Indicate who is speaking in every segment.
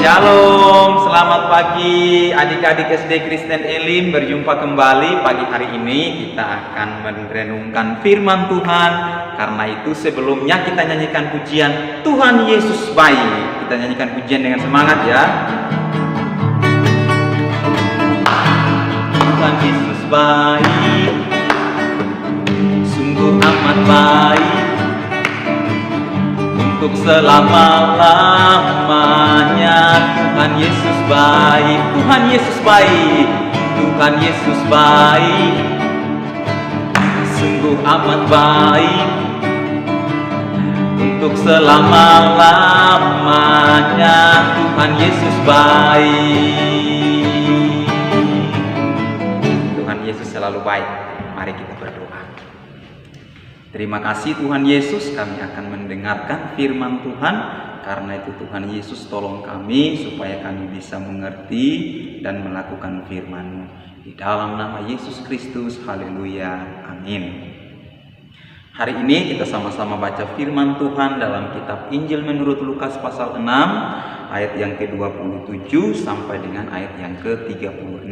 Speaker 1: Shalom, selamat pagi adik-adik SD Kristen Elim. Berjumpa kembali pagi hari ini. Kita akan merenungkan firman Tuhan. Karena itu sebelumnya kita nyanyikan pujian Tuhan Yesus baik. Kita nyanyikan pujian dengan semangat ya. Tuhan Yesus baik, sungguh amat baik, untuk selama-lamanya. Tuhan Yesus baik, Tuhan Yesus baik, Tuhan Yesus baik, sungguh amat baik, untuk selama-lamanya. Tuhan Yesus baik, Tuhan Yesus selalu baik. Mari kita berdoa. Terima kasih Tuhan Yesus, kami akan mendengarkan firman Tuhan. Karena itu Tuhan Yesus tolong kami supaya kami bisa mengerti dan melakukan firman-Mu. Di dalam nama Yesus Kristus, haleluya, amin. Hari ini kita sama-sama baca firman Tuhan dalam kitab Injil menurut Lukas pasal 6 ayat yang ke-27 sampai dengan ayat yang ke-36.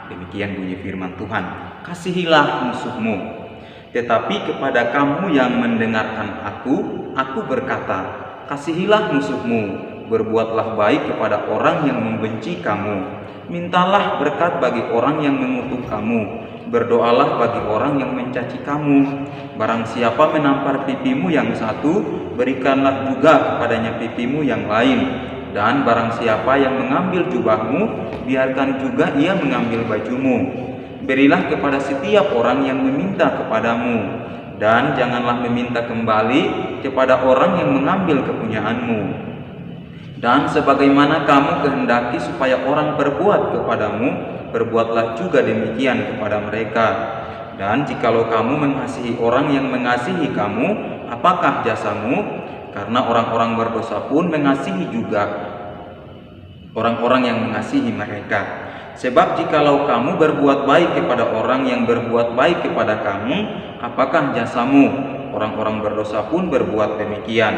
Speaker 1: Demikian bunyi firman Tuhan. Kasihilah musuhmu. Tetapi kepada kamu yang mendengarkan aku berkata, kasihilah musuhmu, berbuatlah baik kepada orang yang membenci kamu, mintalah berkat bagi orang yang mengutuk kamu, berdoalah bagi orang yang mencaci kamu. Barang siapa menampar pipimu yang satu, berikanlah juga kepadanya pipimu yang lain. Dan barang siapa yang mengambil jubahmu, biarkan juga ia mengambil bajumu. Berilah kepada setiap orang yang meminta kepadamu, dan janganlah meminta kembali kepada orang yang mengambil kepunyaanmu. Dan sebagaimana kamu kehendaki supaya orang berbuat kepadamu, berbuatlah juga demikian kepada mereka. Dan jikalau kamu mengasihi orang yang mengasihi kamu, apakah jasamu? Karena orang-orang berdosa pun mengasihi juga orang-orang yang mengasihi mereka. Sebab jikalau kamu berbuat baik kepada orang yang berbuat baik kepada kamu, apakah jasamu? Orang-orang berdosa pun berbuat demikian.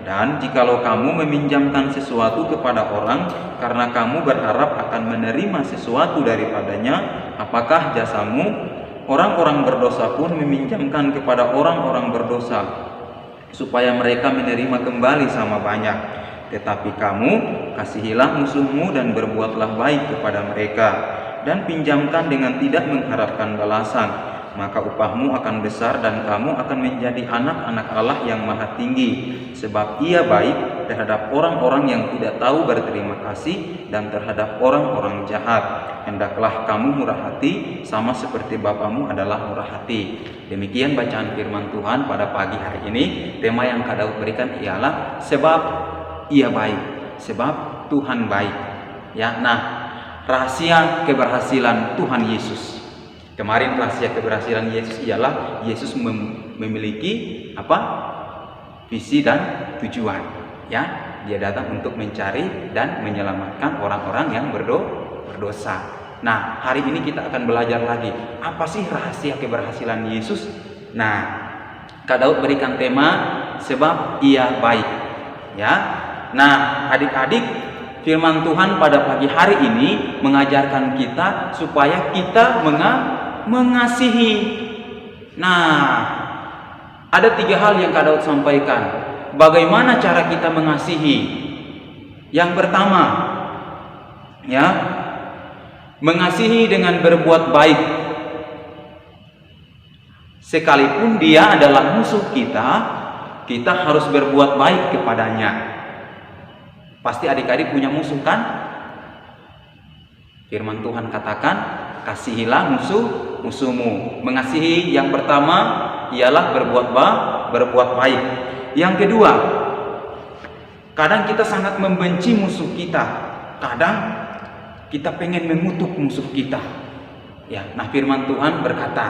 Speaker 1: Dan jikalau kamu meminjamkan sesuatu kepada orang karena kamu berharap akan menerima sesuatu daripadanya, apakah jasamu? Orang-orang berdosa pun meminjamkan kepada orang-orang berdosa supaya mereka menerima kembali sama banyak. Tetapi kamu kasihilah musuhmu dan berbuatlah baik kepada mereka, dan pinjamkan dengan tidak mengharapkan balasan, maka upahmu akan besar dan kamu akan menjadi anak-anak Allah yang maha tinggi. Sebab ia baik terhadap orang-orang yang tidak tahu berterima kasih dan terhadap orang-orang jahat. Hendaklah kamu murah hati sama seperti Bapamu adalah murah hati. Demikian bacaan firman Tuhan pada pagi hari ini. Tema yang Kak Daud berikan ialah sebab ia baik, sebab Tuhan baik. Ya, nah, rahasia keberhasilan Tuhan Yesus. Kemarin rahasia keberhasilan Yesus ialah Yesus memiliki apa? Visi dan tujuan. Ya, dia datang untuk mencari dan menyelamatkan orang-orang yang berdosa. Nah, hari ini kita akan belajar lagi. Apa sih rahasia keberhasilan Yesus? Nah, Kak Daud berikan tema sebab ia baik. Ya. Nah, adik-adik, firman Tuhan pada pagi hari ini mengajarkan kita supaya kita mengasihi. Nah, ada 3 hal yang Kak Daud sampaikan. Bagaimana cara kita mengasihi? Yang pertama, ya, mengasihi dengan berbuat baik. Sekalipun dia adalah musuh kita, kita harus berbuat baik kepadanya. Pasti adik-adik punya musuh kan? Firman Tuhan katakan, kasihilah musuhmu. Mengasihi yang pertama ialah berbuat baik. Yang kedua, kadang kita sangat membenci musuh kita. Kadang kita pengen mengutuk musuh kita. Ya, nah firman Tuhan berkata,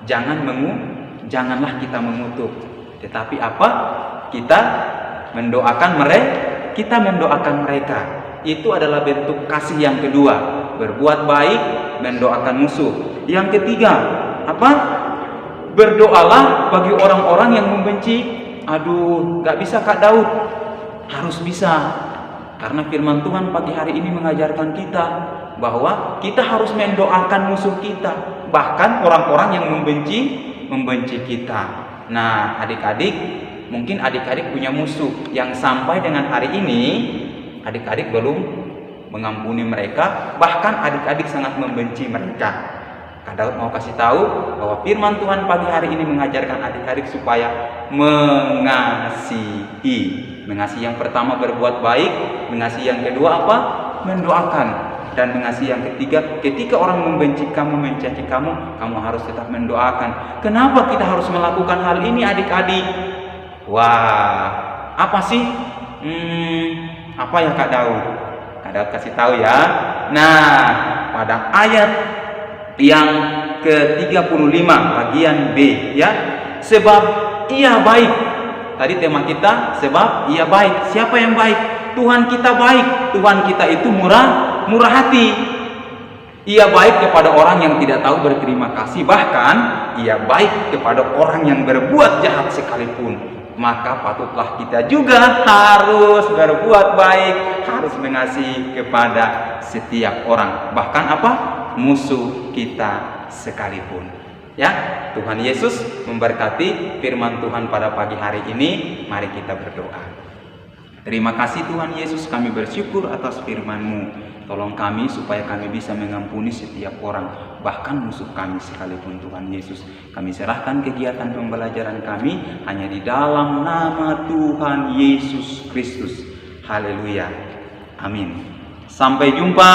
Speaker 1: janganlah kita mengutuk. Tetapi apa? Kita mendoakan mereka. Itu adalah bentuk kasih yang kedua. Berbuat baik, mendoakan musuh. Yang ketiga, apa? Berdoalah bagi orang-orang yang membenci. Aduh, gak bisa Kak Daud. Harus bisa. Karena firman Tuhan pagi hari ini mengajarkan kita bahwa kita harus mendoakan musuh kita, bahkan orang-orang yang membenci kita. Nah, adik-adik, mungkin adik-adik punya musuh yang sampai dengan hari ini adik-adik belum mengampuni mereka, bahkan adik-adik sangat membenci mereka. Kak Daud mau kasih tahu bahwa firman Tuhan pagi hari ini mengajarkan adik-adik supaya mengasihi. Mengasihi yang pertama berbuat baik, mengasihi yang kedua apa? Mendoakan. Dan mengasihi yang ketiga, ketika orang membenci kamu, mencaci kamu, kamu harus tetap mendoakan. Kenapa kita harus melakukan hal ini adik-adik? Wah, apa sih? Apa ya Kak Daud? Kak Daud kasih tahu ya. Nah, pada ayat yang ke-35 bagian B ya, sebab ia baik. Tadi tema kita sebab ia baik. Siapa yang baik? Tuhan kita baik. Tuhan kita itu murah hati. Ia baik kepada orang yang tidak tahu berterima kasih, bahkan ia baik kepada orang yang berbuat jahat sekalipun. Maka patutlah kita juga harus berbuat baik, harus mengasihi kepada setiap orang, bahkan apa? Musuh kita sekalipun. Ya, Tuhan Yesus memberkati firman Tuhan pada pagi hari ini. Mari kita berdoa. Terima kasih Tuhan Yesus, kami bersyukur atas firman-Mu. Tolong kami supaya kami bisa mengampuni setiap orang, bahkan musuh kami sekalipun Tuhan Yesus. Kami serahkan kegiatan pembelajaran kami hanya di dalam nama Tuhan Yesus Kristus. Haleluya. Amin. Sampai jumpa.